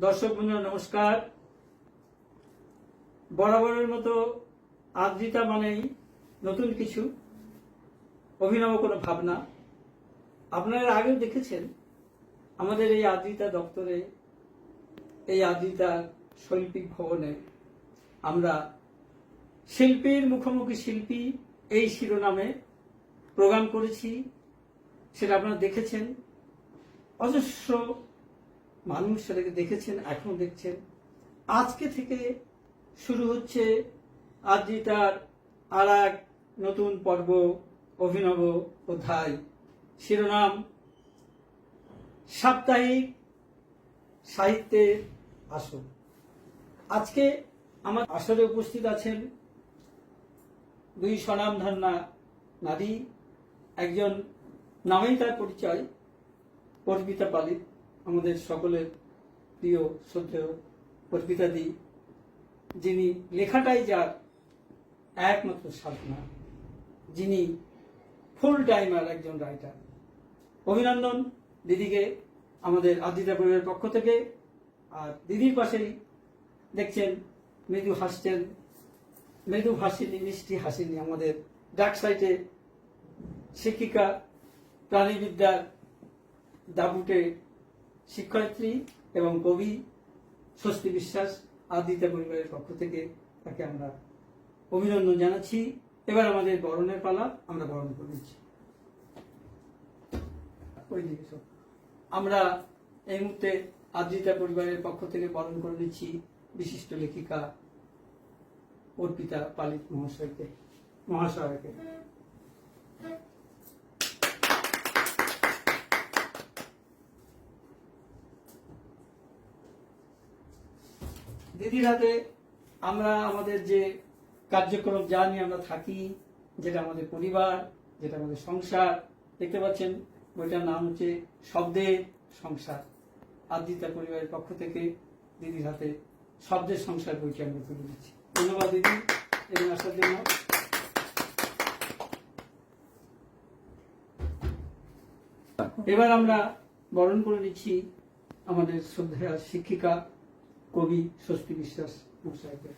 দর্শক বন্ধুরা নমস্কার। বরাবরের মতো আদ্রিতা মানেই নতুন কিছু, অভিনব কোনো ভাবনা। আপনারা আগেও দেখেছেন আমাদের এই আদ্রিতা দপ্তরে, এই আদ্রিতা শৈল্পিক ভবনে আমরা শিল্পীর মুখোমুখি শিল্পী এই শিরোনামে প্রোগ্রাম করেছি। সেটা আপনারা দেখেছেন, অজস্র মানুষ সেটাকে দেখেছেন, এখনো দেখছেন। আজকে থেকে শুরু হচ্ছে আদ্রিতার আর এক নতুন পর্ব, অভিনব অধ্যায়। শিরোনাম সাপ্তাহিক সাহিত্যের আসর। আজকে আমার আসরে উপস্থিত আছেন দুই স্বনামধন্য নারী। একজন নামেই তার পরিচয়, অর্পিতা পালিত, আমাদের সকলের প্রিয় শ্রদ্ধেয় অর্পিতা দি, যিনি লেখাটাই যার একমাত্র সাধনা, যিনি ফুল টাইমার একজন রাইটার। অভিনন্দন দিদিকে আমাদের আদ্রিতা পরিবারের পক্ষ থেকে। আর দিদির পাশেই দেখছেন মৃদু হাসছেন, মৃদু হাসিনি, মিষ্টি হাসিনি, আমাদের ডাক সাইটে শিক্ষিকা, প্রাণীবিদ্যার দাপুটে শিক্ষয়িত্রী এবং কবি স্বস্তি বিশ্বাস। আদ্রিতা পরিবারের পক্ষ থেকে তাকে আমরা অভিনন্দন জানাচ্ছি। এবার আমাদের বরণের পালা, আমরা বরণ করে নিচ্ছি। আমরা এই মুহূর্তে আদ্রিতা পরিবারের পক্ষ থেকে বরণ করে নিচ্ছি বিশিষ্ট লেখিকা অর্পিতা পালিত মহাশয়কে। দিদির হাতে আমরা আমাদের যে কার্যক্রম, যা নিয়ে আমরা থাকি, যেটা আমাদের পরিবার, যেটা আমাদের সংসার, দেখতে পাচ্ছেন বইটার নাম হচ্ছে শব্দের সংসার। আদ্রিতা পরিবারের পক্ষ থেকে দিদির হাতে শব্দের সংসার বইটি আমরা তুলে দিচ্ছি। ধন্যবাদ দিদি এখানে আসার জন্য। এবার আমরা বরণ করে নিচ্ছি আমাদের শ্রদ্ধেয় শিক্ষিকা কবি স্বস্তি বিশ্বাস মহাশয়কে।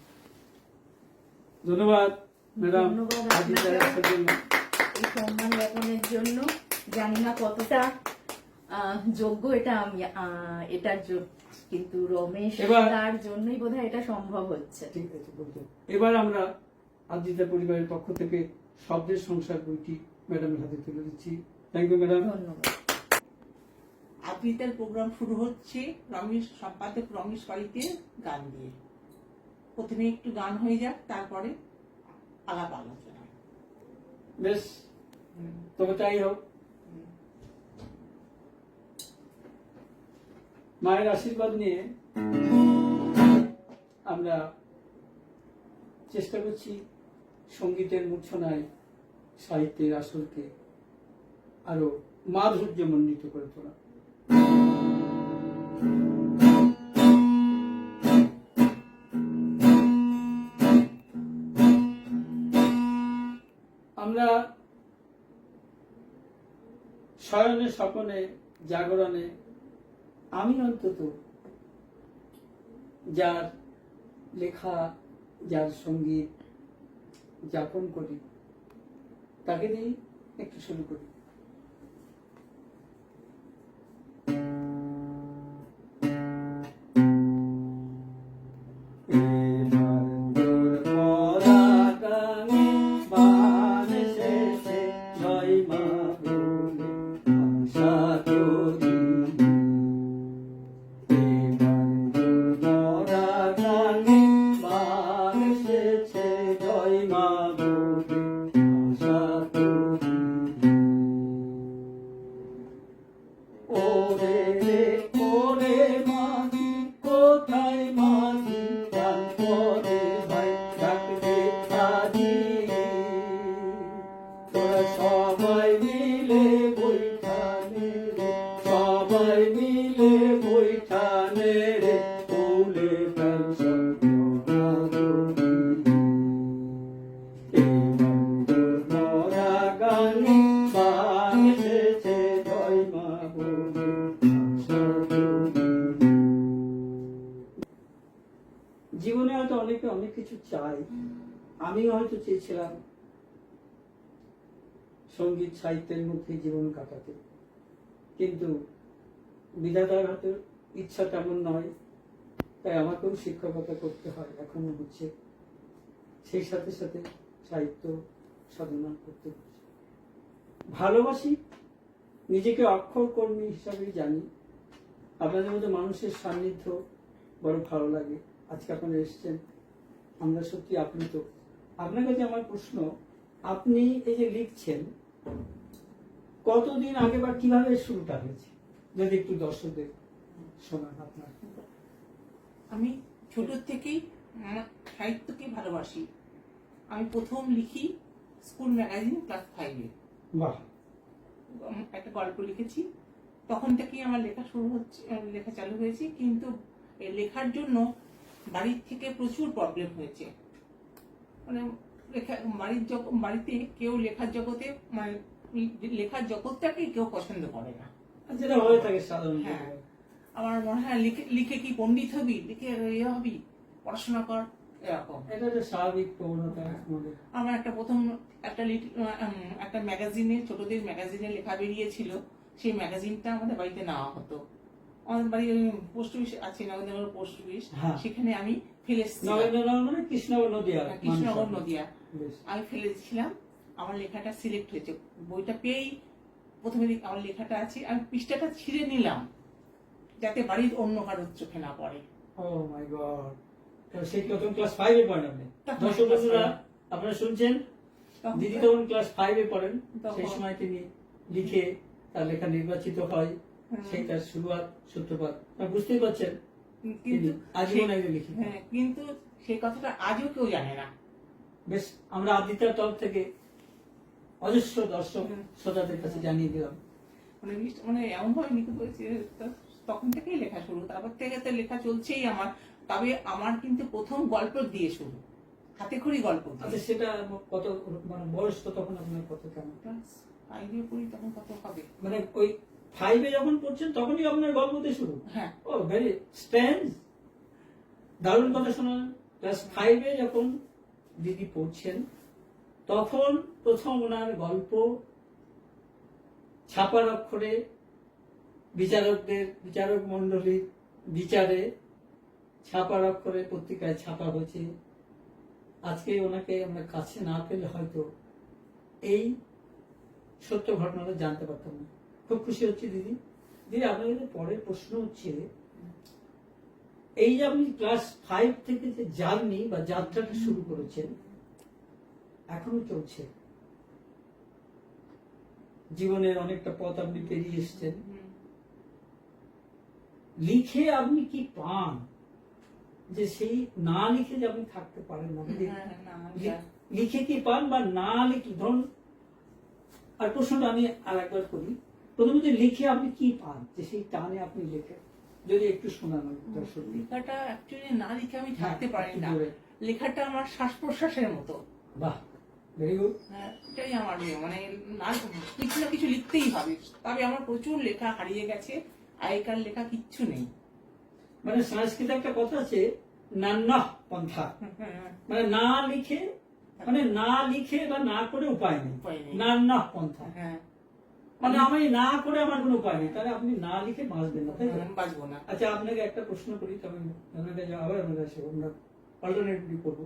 ধন্যবাদ ম্যাডাম এই সম্মান জ্ঞাপনের জন্য। জানি না কতটা যোগ্য এটা আমি, এটার কিন্তু রমেশ তার জন্যই বোধহয় এটা সম্ভব হচ্ছে। ঠিক আছে বলতে। এবার আমরা আদ্রিতা পরিবারের পক্ষ থেকে শব্দের সংসার বইটি ম্যাডামের হাতে তুলে দিচ্ছি। Thank you madam. ধন্যবাদ। আদ্রিতার প্রোগ্রাম শুরু হচ্ছে সম্পাদক রমেশ বাড়িতে গান দিয়ে। প্রথমে একটু গান হয়ে যাক, তারপরে আলাপ আলোচনা। বেশ, তবে তাই হোক। মায়ের আশীর্বাদ নিয়ে আমরা চেষ্টা করছি সঙ্গীতের মূর্ছনায় সাহিত্যের আসরকে আরো মাধুর্যমণ্ডিত করে তোলা। আমরা শয়নে স্বপনে জাগরণে, আমি অন্তত যার লেখা, যার সঙ্গীত যাপন করি, তাকে দিয়ে একটু শুরু করি। জীবনে হয়তো অনেকে অনেক কিছু চায়, আমিও হয়তো চেয়েছিলাম সঙ্গীত সাহিত্যের মধ্যে জীবন কাটাতে, কিন্তু বিধাতার হাতে ইচ্ছা তেমন নয়, তাই আমাকেও শিক্ষকতা করতে হয়, এখনো হচ্ছে। সেই সাথে সাথে সাহিত্য সাধনা করতে হচ্ছে। ভালোবাসি, নিজেকে অক্ষর কর্মী হিসাবেই জানি। আপনাদের মধ্যে মানুষের সান্নিধ্য বড় ভালো লাগে। আজকে আপনারা এসছেন, আমরা সত্যি আপ্লুত। আপনার কাছে আমার প্রশ্ন, আপনি এই যে লিখছেন, কতদিন আগে বা কিভাবে শুরুটা হয়েছে, যদি একটু দর্শকদের শোনান আপনার। আমি ছোট থেকেই সাহিত্যকে ভালোবাসি। আমি প্রথম লিখি স্কুল ম্যাগাজিন ক্লাস 5-এ। বাহ, একটা গল্প লিখেছি। তখন থেকেই আমার লেখা শুরু হচ্ছে, লেখা চালু হয়েছে। কিন্তু এই লেখার জন্য বাড়ির থেকে প্রচুর প্রবলেম হয়েছে। মানে বাড়িতে কেউ লেখার জগতে, মানে লেখার জগৎটাকে কেউ পছন্দ করে না। যেটা হয়ে থাকে সাধারণত। হ্যাঁ, আমার মনে হয় লিখে কি পণ্ডিত হবি, লিখে ইয়ে হবি, পড়াশোনা কর, এরকম। এটা একটা স্বাভাবিক প্রবণতা আমাদের। আমার প্রথম একটা ম্যাগাজিনে, ছোটদের ম্যাগাজিনে লেখা বেরিয়েছিল। সেই ম্যাগাজিনটা আমাদের বাড়িতে নেওয়া হতো। আমাদের বাড়ি পোস্ট অফিস আছে, নগেন্দ্রনগর পোস্ট অফিস, সেখানে আমি ফেলে নগেন্দ্রনগর কৃষ্ণনগর নদিয়া, কৃষ্ণনগর নদিয়া আমি ফেলেছিলাম। আমার লেখাটা সিলেক্ট হয়েছে। বইটা পেয়েই প্রথমে আমার লেখাটা আছে, আমি পৃষ্ঠাটা ছিঁড়ে নিলাম যাতে বাড়ির অন্য কারোর চোখে না পড়ে। ও মাই গড, সেই প্রথম ক্লাস 5-এ পড়েন আপনি। দর্শক বন্ধুরা, আপনারা শুনছেন, দিদি তখন ক্লাস 5-এ পড়েন। সেই সময় তিনি লিখে তার লেখা নির্বাচিত হয়, সেই তার শুরুয়াত সূত্রপাত। বুঝতেই পারছেন, কিন্তু আজীবন একজন লিখি। হ্যাঁ, কিন্তু সেই কথাটা আজও কেউ জানে না। বেশ, আমরা আদিত্যের তরফ থেকে অজস্র দর্শক শ্রোতাদের কাছে জানিয়ে দিলাম। মানে এমন ভাবে লিখে বলছে, তখন থেকেই লেখা শুরু। তারপর থেকে তো লেখা চলছেই আমার। তবে আমার কিন্তু প্রথম গল্প দিয়ে শুরু, হাতে খড়ি গল্প। আচ্ছা, সেটা কত, মানে বয়স তো তখন আপনার কত, কেমন? ক্লাস 5-এ পড়ি, তখন কত হবে? মানে ওই 5-এ যখন পড়ছেন তখনই আপনার গল্প দিয়ে শুরু? হ্যাঁ। ও ভেরি স্ট্রেঞ্জ, দারুণ কথা শোনালেন। ক্লাস 5-এ যখন দিদি পড়ছেন তখন প্রথম ওনার গল্প ছাপার অক্ষরে বিচারক মন্ডলীর বিচারে ছাপার অক্ষরে পত্রিকায় ছাপা হয়েছে। আজকে ওনাকে আমরা কাছে না পেলে হয়তো এই সত্য ঘটনাটা জানতে পারতাম না। খুব খুশি হচ্ছে দিদি। দিদি, আপনার কাছে পরের প্রশ্ন হচ্ছে, এই যে আপনি ক্লাস 5 থেকে যে জার্নি বা যাত্রাটা শুরু করেছেন, এখনো চলছে, জীবনের অনেকটা পথ আপনি পেরিয়ে এসছেন, লিখে আপনি কি পান যে সেই না লিখে যে আপনি থাকতে পারেন না? লিখে কি পান বা না লিখে, ধরুন, আর প্রশ্নটা আমি আর একবার করি, প্রথমত লিখে আপনি কি পান যে সেই টানে আপনি লেখেন, যদি একটু শোনান। লেখাটা অ্যাকচুয়ালি না লিখে আমি থাকতে পারি না। লেখাটা আমার শ্বাস প্রশ্বাসের মতো। বাহ, ভেরি গুড। এটাই আমার মানে কিছু না কিছু লিখতেই হবে। তবে আমার প্রচুর লেখা হারিয়ে গেছে, আগেকার লেখা কিচ্ছু নেই। মানে সংস্কৃতে একটা কথা আছে, নান্না পন্থা, মানে না লিখে, মানে না লিখে বা না করে উপায় নেই, নান্না পন্থা। মানে আমি না করে আমার কোনো উপায় নেই, তাহলে আপনি না লিখে বাঁচবেন না, তাই না? বাঁচবো না। আচ্ছা, আপনাকে একটা প্রশ্ন করি, তবে আবার আমরা অল্টারনেটিভ করবো।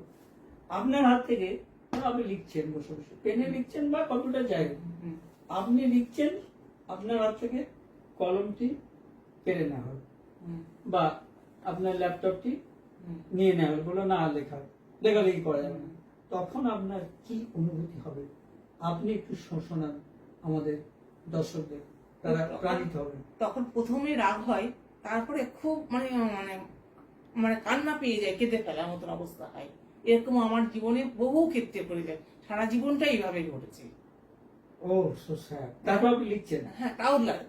আপনার হাত থেকে আপনি লিখছেন, বসে বসে পেনে লিখছেন বা কম্পিউটার জায়গায় আপনি লিখছেন, আপনার হাত থেকে কলমটি কেড়ে নেওয়া হবে বা আপনার ল্যাপটপটি নিয়ে নেওয়া হবে, বলো না লেখালেখি করা যাবে না, তখন আপনার কি অনুভূতি হবে? আপনি একটু শোনান আমাদের দর্শকদের, তারা প্রাণিত হবে। তখন প্রথমে রাগ হয়, তারপরে খুব মানে মানে মানে কান্না পেয়ে যায়, কেঁদে ফেলার মতন অবস্থা হয়। এরকম আমার জীবনে বহু ক্ষেত্রে পড়ে যায়, সারা জীবনটা এইভাবে ঘটেছে। ও সো স্যাড। তারপর আপনি লিখছেন? হ্যাঁ,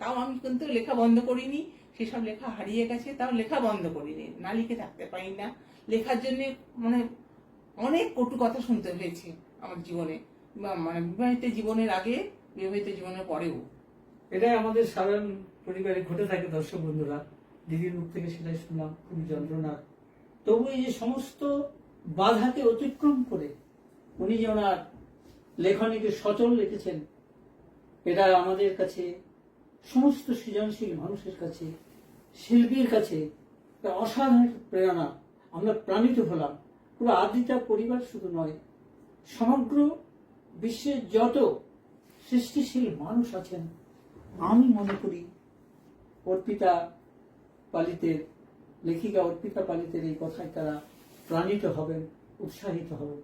তাও আমি কিন্তু লেখা বন্ধ করিনি। সেসব লেখা হারিয়ে গেছে, তাও লেখা বন্ধ করিনি। না লিখে থাকতে পারি না। লেখার জন্য মানে অনেক কটু কথা শুনতে হয়েছে আমার জীবনে, মানে বিবাহিত জীবনের আগে, বিবাহিত জীবনের পরেও। এটাই আমাদের সাধারণ পরিবারে ঘটে থাকে। দর্শক বন্ধুরা, দিদির মুখ থেকে সেটাই শুনলাম, খুবই যন্ত্রণার তবু এই যে সমস্ত বাধাকে অতিক্রম করে উনি যে ওনার লেখনীকে সচল রেখেছেন, এটা আমাদের কাছে, সমস্ত সৃজনশীল মানুষের কাছে, শিল্পীর কাছে একটা অসাধারণ প্রেরণা। আমরা প্রাণিত হলাম। পুরো আদিতা পরিবার শুধু নয়, সমগ্র বিশ্বের যত সৃষ্টিশীল মানুষ আছেন, আমি মনে করি অর্পিতা পালিতের, লেখিকা অর্পিতা পালিতের এই কথায় তারা প্রাণিত হবেন, উৎসাহিত হবেন।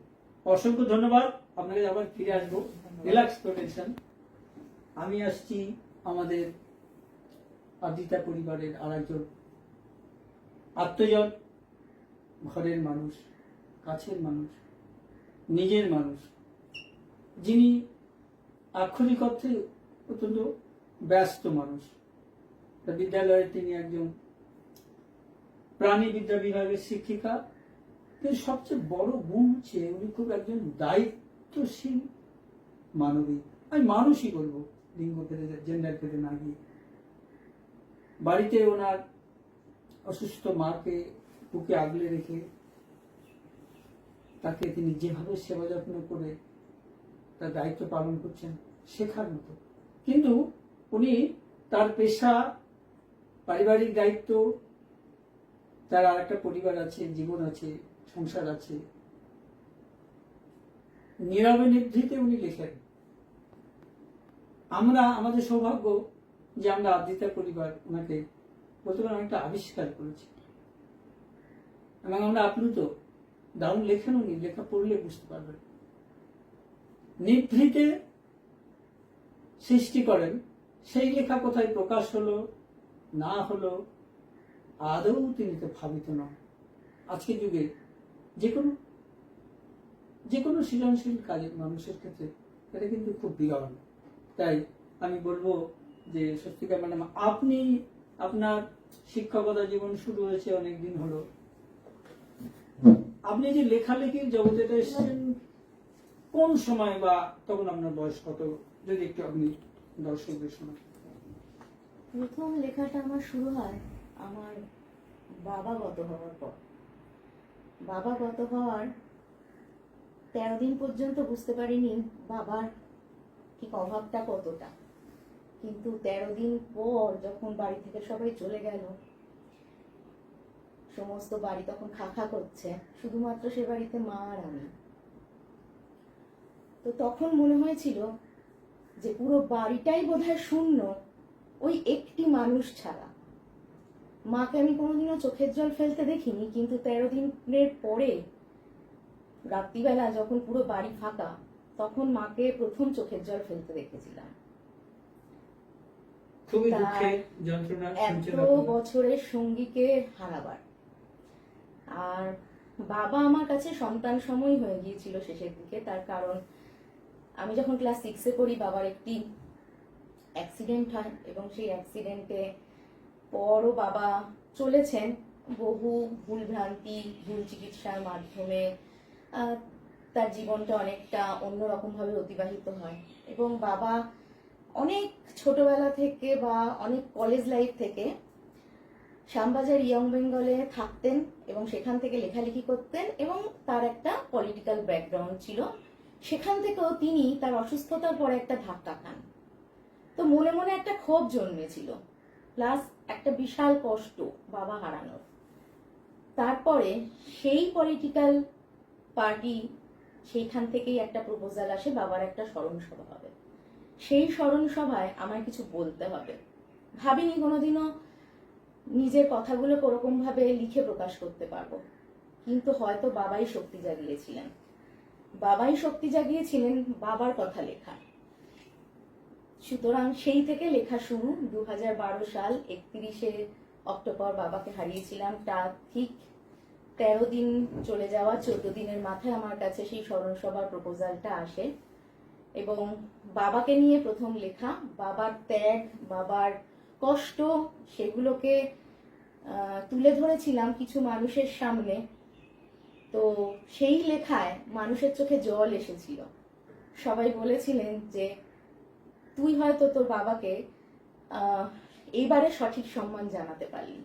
অসংখ্য ধন্যবাদ। আপনাকে আবার ফিরে আসবো। Relax protection. আমি আসছি আমাদের আদিতা পরিবারের আরেকজন আত্মজন, ঘরের মানুষ, কাছের মানুষ, নিজের মানুষ, যিনি আক্ষরিক অর্থে অত্যন্ত ব্যস্ত মানুষ। বিদ্যালয়ে তিনি একজন প্রাণীবিদ্যা বিভাগের শিক্ষিকা, কিন্তু সবচেয়ে বড় গুণ হচ্ছে উনি খুব একজন দায়িত্বশীল মানবী। আমি মানুষই বলবো, লিঙ্গ পেতে, জেন্ডার পেতে না গিয়ে। বাড়িতে ওনার অসুস্থ মাকে বুকে আগলে রেখে তাকে তিনি যেভাবে সেবা যত্ন করে তার দায়িত্ব পালন করছেন, শেখার মতো। কিন্তু উনি তার পেশা, পারিবারিক দায়িত্ব, তার আর একটা পরিবার আছে, জীবন আছে, সংসার আছে, নীরবে নিভৃতে উনি লেখেন। আমরা, আমাদের সৌভাগ্য যে আমরা আদিতা পরিবার ওনাকে বলতে পারেন একটা আবিষ্কার করেছি, এবং আমরা আপ্লুত। দারুণ লেখেন উনি, লেখা পড়লে বুঝতে পারবেন। নিভৃতে সৃষ্টি করেন, সেই লেখা কোথায় প্রকাশ হলো না হলো আদৌ তিনি তো ভাবিত নন। আজকের যুগে যে কোনো সৃজনশীল কাজে মানুষের ক্ষেত্রে এটা কিন্তু খুব বিরল। তাই আমি বলবো যে স্বস্তিকা ম্যাডাম, আপনি, আপনার শিক্ষকতা জীবন শুরু হয়েছে অনেকদিন হলো, আপনি যে লেখালেখির জগতে এসেছেন কোন সময়, বা তখন আপনার বয়স কত, যদি একটু আপনি দর্শকদের শোনান। প্রথম লেখাটা আমার শুরু হয় আমার বাবা গত হওয়ার পর। বাবা গত হওয়ার 13 দিন পর্যন্ত বুঝতে পারিনি বাবার ঠিক অভাবটা কতটা, কিন্তু 13 দিন পর যখন বাড়ি থেকে সবাই চলে গেল, সমস্ত বাড়ি তখন খা খা করছে, শুধুমাত্র সে বাড়িতে মা আর আমি। তো তখন মনে হয়েছিল যে পুরো বাড়িটাই বোধহয় শূন্য ওই একটি মানুষ ছাড়া। মাকে আমি কোনোদিনও চোখের জল ফেলতে দেখিনি, কিন্তু 13 দিনের পরে রাত্রিবেলা যখন পুরো বাড়ি ফাঁকা, তখন মাকে প্রথম চোখের জল ফেলতে দেখেছিলাম। খুবই দুঃখের যন্ত্রণা শুনছেন এত আপনারা। বছরের সঙ্গীকে হারাবার। আর বাবা আমার কাছে সন্তান সময় হয়ে গিয়েছিল শেষের দিকে। তার কারণ আমি যখন ক্লাস 6-এ পড়ি, বাবার একটি অ্যাক্সিডেন্ট হয়, এবং সেই অ্যাক্সিডেন্টে পরও বাবা চলেছেন বহু ভুলভ্রান্তি, ভুল চিকিৎসার মাধ্যমে। তার জীবনটা অনেকটা অন্যরকম ভাবে অতিবাহিত হয়, এবং বাবা অনেক ছোটবেলা থেকে বা অনেক কলেজ লাইফ থেকে শ্যামবাজার ইয়ং বেঙ্গলে থাকতেন, এবং সেখান থেকে লেখালেখি করতেন, এবং তার একটা পলিটিক্যাল ব্যাকগ্রাউন্ড ছিল। সেখান থেকেও তিনি তার অসুস্থতার পরে একটা ধাক্কা খান। তো মনে মনে একটা ক্ষোভ জন্মেছিল, প্লাস একটা বিশাল কষ্ট বাবা হারানোর। তারপরে সেই পলিটিক্যাল পার্টি, সেইখান থেকেই একটা প্রপোজাল আসে বাবার একটা স্মরণ সভা হবে। সেই স্মরণ সভায় আমার কিছু বলতে হবে। ভাবিনি কোনোদিনও নিজের কথাগুলো ওরকম ভাবে লিখে প্রকাশ করতে পারবো, কিন্তু হয়তো বাবাই শক্তি জাগিয়েছিলেন। বাবার কথা লেখা। সুতরাং সেই থেকে লেখা শুরু। 2012 সাল 31শে অক্টোবর বাবাকে হারিয়েছিলাম। তার ঠিক 13 দিন চলে যাওয়া 14 দিনের মাথায় আমার কাছে সেই স্মরণ সভার প্রপোজালটা আসে, এবং বাবাকে নিয়ে প্রথম লেখা, বাবার ত্যাগ, বাবার কষ্ট, সেগুলোকে তুলে ধরেছিলাম কিছু মানুষের সামনে। তো সেই লেখায় মানুষের চোখে জল এসেছিল। সবাই বলেছিলেন যে তুই হয়তো তোর বাবাকে এইবারে সঠিক সম্মান জানাতে পারলি।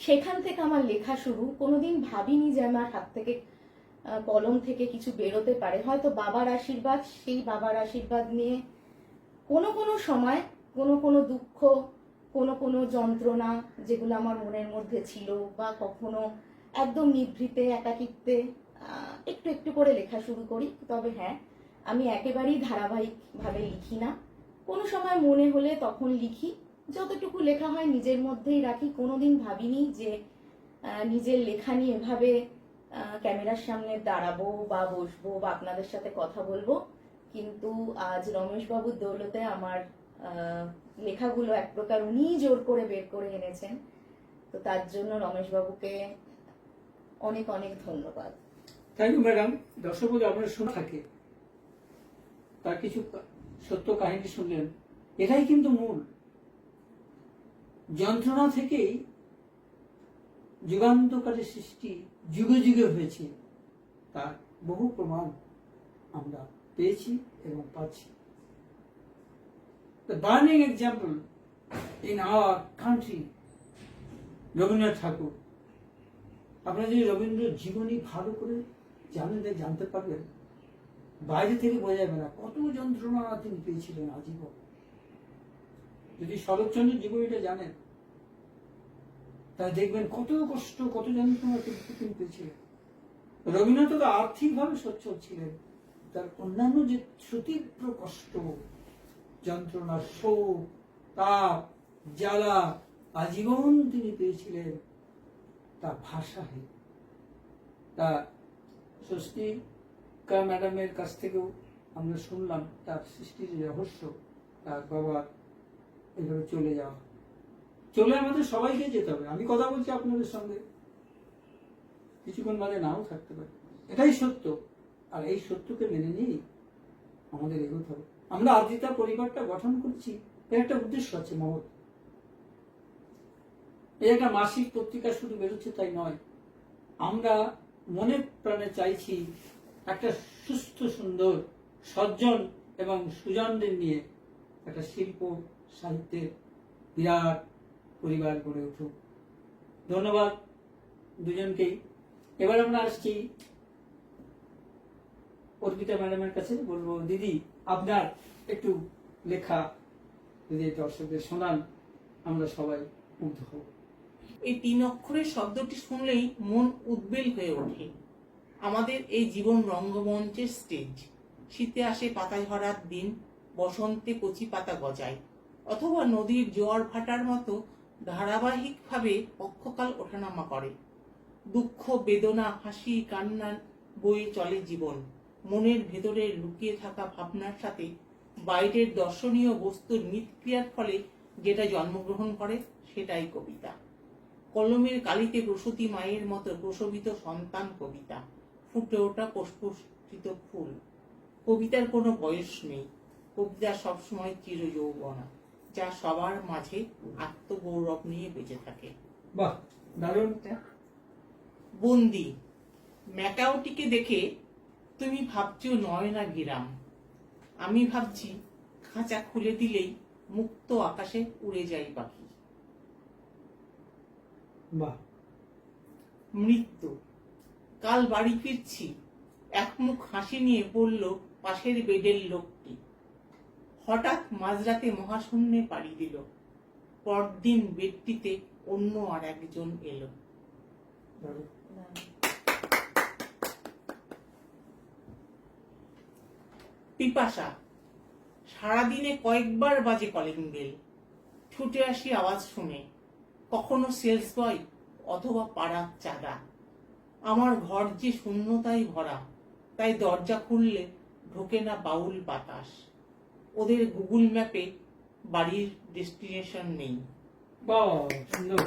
সেখান থেকে আমার লেখা শুরু। কোনোদিন ভাবিনি যে আমার হাত থেকে কলম থেকে কিছু বেরোতে পারে। হয়তো বাবার আশীর্বাদ, সেই বাবার আশীর্বাদ নিয়ে কোনো কোনো সময় কোনো কোনো দুঃখ, কোনো কোনো যন্ত্রণা যেগুলো আমার মনের মধ্যে ছিল, বা কখনো একদম নিভৃতে একাকিত্বে একটু একটু করে লেখা শুরু করি। তবে হ্যাঁ, আমি একেবারেই ধারাবাহিকভাবে লিখি না। কোনো সময় মনে হলে তখন লিখি, যতটুকু লেখা হয় নিজের মধ্যেই রাখি। কোনোদিন ভাবিনি যে নিজের লেখা নিয়ে এভাবে ক্যামেরার সামনে দাঁড়াবো বা বসবো বা আপনাদের সাথে কথা বলবো। কিন্তু আজ রমেশ বাবুর দৌলতে আমার লেখাগুলো এক প্রকার উনিই জোর করে বের করে এনেছেন। তো তার জন্য রমেশ বাবুকে অনেক অনেক ধন্যবাদ। Thank you madam. দর্শক বলে আপনারা শুনে থাকে, তার কিছু সত্য কাহিনী শুনলেন। এটাই কিন্তু মূল। যন্ত্রণা থেকেই যুগান্তকারী সৃষ্টি যুগে যুগে হয়েছে, তার বহু প্রমাণ আমরা পেয়েছি এবং পাচ্ছি। The burning example in our country, Rabindranath ঠাকুর। আপনারা যদি রবীন্দ্র জীবনী ভালো করে জানতে পারবেন, বাইরে থেকে বোঝা যাবে না কত যন্ত্রণা তিনি পেয়েছিলেন আজীবন। যদি শরৎচন্দ্রের জীবনীটা জানেন, তাহলে দেখবেন কত কষ্ট, কত যন্ত্রণা তিনি পেয়েছিলেন। রবীন্দ্রনাথ তো আর্থিকভাবে সচ্ছল ছিলেন, তার অন্যান্য যে সুতীব্র কষ্ট, যন্ত্রণা, শোক, তাপ, জ্বালা আজীবন তিনি পেয়েছিলেন, তা ভাষাহীন। তা স্বস্তিকা ম্যাডামের কাছ থেকেও আমরা শুনলাম তার সৃষ্টির রহস্য, তার বাবার এভাবে চলে যাওয়া। চলে আমাদের সবাইকে যেতে হবে। আমি কথা বলছি আপনাদের সঙ্গে, কিছুক্ষণ বাদে নাও থাকতে পারে, এটাই সত্য। আর এই সত্যকে মেনে নিয়েই আমাদের এগোতে হবে। আমরা আদ্রিতা পরিবারটা গঠন করছি, এর একটা উদ্দেশ্য আছে মহৎ। এই একটা মাসিক পত্রিকা শুধু বেরোচ্ছে তাই নয়, আমরা মনে প্রাণে চাইছি একটা সুস্থ, সুন্দর, সজ্জন এবং সুজনদের নিয়ে একটা শিল্প সাহিত্যের বিরাট পরিবার গড়ে উঠুক। ধন্যবাদ দুজনকেই। এবার আমরা আসছি অর্পিতা ম্যাডামের কাছে। বলবো, দিদি আপনার একটু লেখা যদি দর্শকদের শোনান, আমরা সবাই মুগ্ধ হব। এই 3 অক্ষরের শব্দটি শুনলেই মন উদ্বেল হয়ে ওঠে। আমাদের এই জীবন রঙ্গমঞ্চের স্টেজ। শীতে আসে পাতায় ভরার দিন, বসন্তে কচি পাতা গজায়, অথবা নদীর জোয়ার ভাটার মতো ধারাবাহিকভাবে পক্ষকাল ওঠানামা করে। দুঃখ, বেদনা, হাসি, কান্নার বয়ে চলে জীবন। মনের ভেতরে লুকিয়ে থাকা ভাবনার সাথে বাইরের দর্শনীয় বস্তুর মিথক্রিয়ার ফলে যেটা জন্মগ্রহণ করে, সেটাই কবিতা। কলমের কালিতে প্রসূতি মায়ের মতো প্রসবিত সন্তান কবিতা, ফুটে ওঠা পুষ্পিত ফুল। কবিতার কোনো বয়স নেই, কবিতা সবসময় চিরযৌবনা, যা সবার মাঝে আত্মগৌরব নিয়ে বেঁচে থাকে। বাহ, দারুণ। বন্দি। ম্যাকাওটিকে দেখে তুমি ভাবছো নয়না গিরাম, আমি ভাবছি খাঁচা খুলে দিলেই মুক্ত আকাশে উড়ে যায় পাখি। বাহ। মৃত্যু। কাল বাড়ি ফিরছি, একমুখ হাসি নিয়ে পড়ল পাশের বেডের লোকটি। হঠাৎ মাঝরাতে মহাশূন্যে পাড়ি দিল। পরদিন বেডটিতে অন্য আর একজন এলো। পিপাসা। সারাদিনে কয়েকবার বাজে কলিং বেল, ছুটে আসি আওয়াজ শুনে, কখনো সেলস বয় অথবা পাড়ার চাঁদা। আমার ঘর যে শূন্যতায় ভরা, তাই দরজা খুললে ঢোকে না বাউল বাতাস। ওদের গুগল ম্যাপে বাড়ির ডেস্টিনেশন নেই। বাহ, সুন্দর।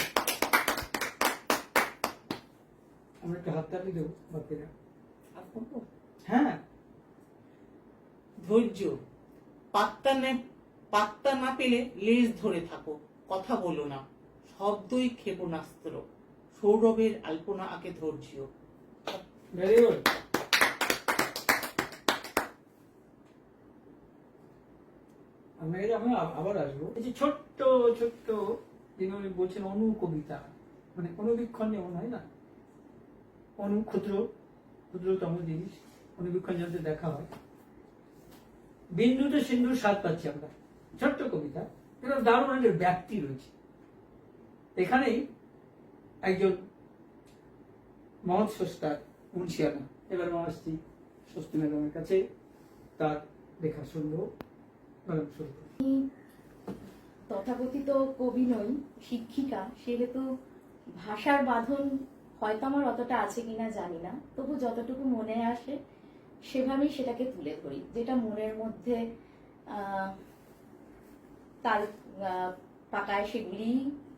আমরা একটা হাততালি দেবো বাকিরা। হ্যাঁ। ধৈর্য। পাত্তা না পেলে লেজ ধরে থাকো, কথা বলো না, শব্দই ক্ষেপণাস্ত্র। সৌরভের আলপনা আঁকে ধৈর্য। Very good. আমরা আবার আসবো। এই যে ছোট্ট ছোট্ট, যিনি বলছেন অনু কবিতা, মানে অনুবীক্ষণ যেমন হয় না, ক্ষুদ্রতম জিনিস অনুবীক্ষণ যন্ত্রে দেখা হয়। বিন্দুতে সিন্ধুর স্বাদ পাচ্ছি আমরা, ছোট্ট কবিতা, কিন্তু দারুণ একটা ব্যাপ্তি রয়েছে। এখানেই একজন মহৎ স্রষ্টার মুন্সিয়ানা। এবার মহাশ্রী স্বস্তি ম্যাডামের কাছে তার লেখা শুনবো। ম্যাডাম শুরু করুন। তথাকথিত কবি নই, শিক্ষিকা, সেহেতু ভাষার বাঁধন হয়তো আমার অতটা আছে কিনা জানি না, তবু যতটুকু মনে আসে সেভাবেই সেটাকে তুলে ধরি, যেটা মনের মধ্যে তার পাকায় সেগুলি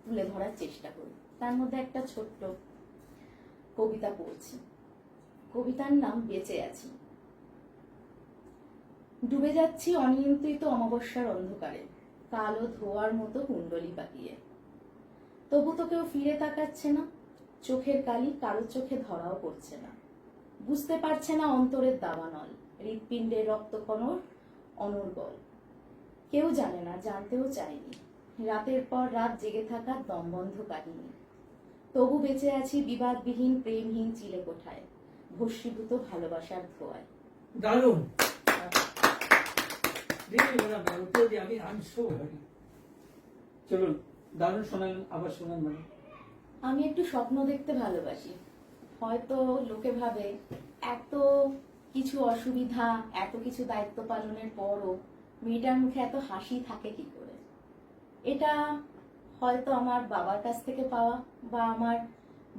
তুলে ধরার চেষ্টা করি। তার মধ্যে একটা ছোট্ট কবিতা পড়ছি। কবিতার নাম বেঁচে আছি। ডুবে যাচ্ছি অনিয়ন্ত্রিত অমাবস্যার অন্ধকারে, কালো ধোয়ার মতো কুণ্ডলি পাকিয়ে। তবু তো কেউ ফিরে তাকাচ্ছে না, চোখের কালি কারোর চোখে ধরাও পড়ছে না। বুঝতে পারছে না অন্তরের দাবানল, হৃৎপিণ্ডের রক্তকণর অনর্গল। কেউ জানে না, জানতেও চায়নি, রাতের পর রাত জেগে থাকার দমবন্ধ কাহিনী। তবু বেঁচে আছি বিবাদবিহীন প্রেমহীন চিলে কোঠায়, ভস্মীভূত ভালোবাসার ধোয়ায়। দারুণ। চলুন, দারুণ শোনালেন, আবার শোনান। মানে আমি একটু স্বপ্ন দেখতে ভালোবাসি। হয়তো লোকে ভাবে এত কিছু অসুবিধা, এত কিছু দায়িত্ব পালনের পরও মেয়েটার মুখে এত হাসি থাকে কি করে। এটা হয়তো আমার বাবার কাছ থেকে পাওয়া, বা আমার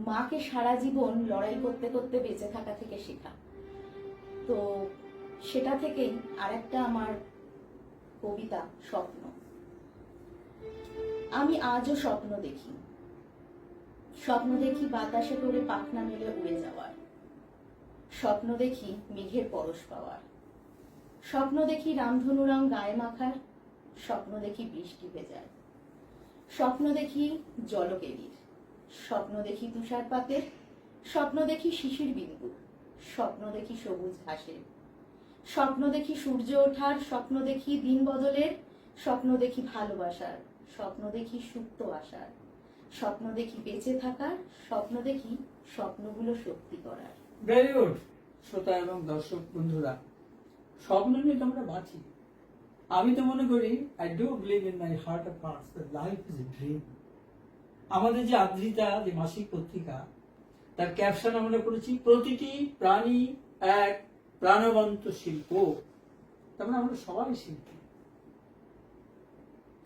মাকে সারা জীবন লড়াই করতে করতে বেঁচে থাকা থেকে শেখা। তো সেটা থেকেই আরেকটা আমার কবিতা, স্বপ্ন। আমি আজও স্বপ্ন দেখি। স্বপ্ন দেখি বাতাসে করে পাখনা মেলে উড়ে যাওয়ার। স্বপ্ন দেখি মেঘের পরশ পাওয়ার। স্বপ্ন দেখি রামধনু রং গায়ে মাখার। স্বপ্ন দেখি বৃষ্টি ভেজার। স্বপ্ন দেখি জলকেলির। স্বপ্ন দেখি তুষারপাতের। স্বপ্ন দেখি শিশির বিন্দু। স্বপ্ন দেখি সবুজ ঘাসের। স্বপ্ন দেখি সূর্য ওঠার। স্বপ্ন দেখি দিন বদলের। স্বপ্ন দেখি ভালোবাসার। স্বপ্ন দেখি সুপ্ত আশার। স্বপ্ন দেখি বেঁচে থাকার। স্বপ্ন দেখি স্বপ্নগুলো সত্যি করার। Very good. শ্রোতা এবং দর্শক বন্ধুরা, স্বপ্ন নিয়ে তো আমরা বাঁচি। আমি তো মনে করি, I do believe in my heart of hearts that life is a dream. আমাদের যে আদ্রিতা, যে মাসিক পত্রিকা, তার ক্যাপশন আমরা করেছি প্রতিটি প্রাণী এক প্রাণবন্ত শিল্প। তার মানে আমরা সবাই শিল্পী,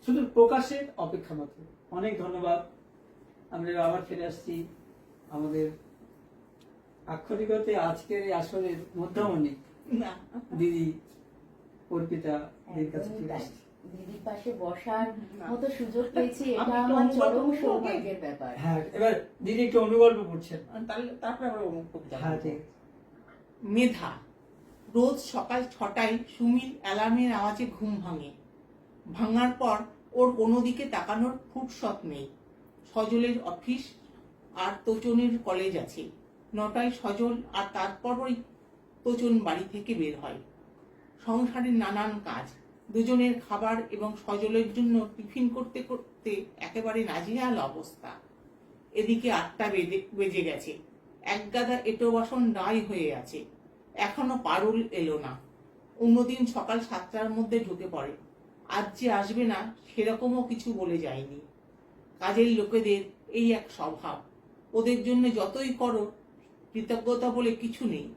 শুধু প্রকাশের অপেক্ষা মাত্র। অনেক ধন্যবাদ। আমরা আবার ফিরে আসছি আমাদের আক্ষরিকতে আজকের এই আসরের মধ্যমণি না দিদি অর্পিতা দিদির কাছে ফিরে আসছি। দিদির পাশে বসার মতো সুযোগ পেয়েছি, আমি এটা একটু আমার অনুগল্প চরম বলবো? সৌভাগ্যের ব্যাপার। হ্যাঁ, এবার দিদি একটু অনুগল্প করছেন। তারপরে আমরা কবিতা হ্যাঁ, বলবো। ঠিক। মেধা। রোজ সকাল 6টায় সুমির অ্যালার্মের আওয়াজে ঘুম ভাঙে। ভাঙার পর ওর কোনো দিকে তাকানোর ফুরসত নেই। সজলের অফিস আর তোচনের কলেজ আছে। 9টায় সজল আর তারপরই তোচন বাড়ি থেকে বের হয়। সংসারের নানান কাজ, দুজনের খাবার এবং সজলের জন্য টিফিন করতে করতে একেবারে নাজেহাল অবস্থা। এদিকে 8টা বেজে গেছে। একগাদা এঁটো বাসন নাই হয়ে আছে। এখনো পারুল এলো না। অন্যদিন সকাল 7টার মধ্যে ঢুকে পড়ে। আজ যে আসবে না সেরকমও কিছু বলে যায়নি। কাজের লোকেদের এই এক স্বভাব, ওদের জন্য যতই করো কৃতজ্ঞতা বলে কিছু নেই।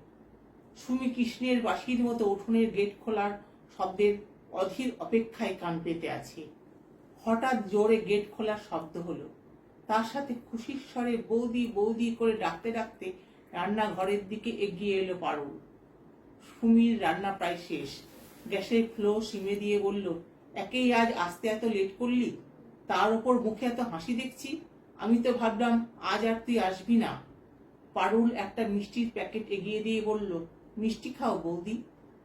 সুমি কৃষ্ণের বাঁশির মতো উঠোনের গেট খোলার শব্দের অধীর অপেক্ষায় কান পেতে আছে। হঠাৎ জোরে গেট খোলার শব্দ হলো। তার সাথে খুশির স্বরে বৌদি বৌদি করে ডাকতে ডাকতে রান্নাঘরের দিকে এগিয়ে এলো পারুল। সুমির রান্না প্রায় শেষ। গ্যাসের ফ্লো সিমে দিয়ে বলল, একেই আজ আসতে এত লেট করলি, তার উপর মুখে এত হাসি দেখছি। আমি তো ভাবলাম আজ আর তুই আসবি না। পারুল একটা মিষ্টির প্যাকেট এগিয়ে দিয়ে বলল, মিষ্টি খাও বৌদি,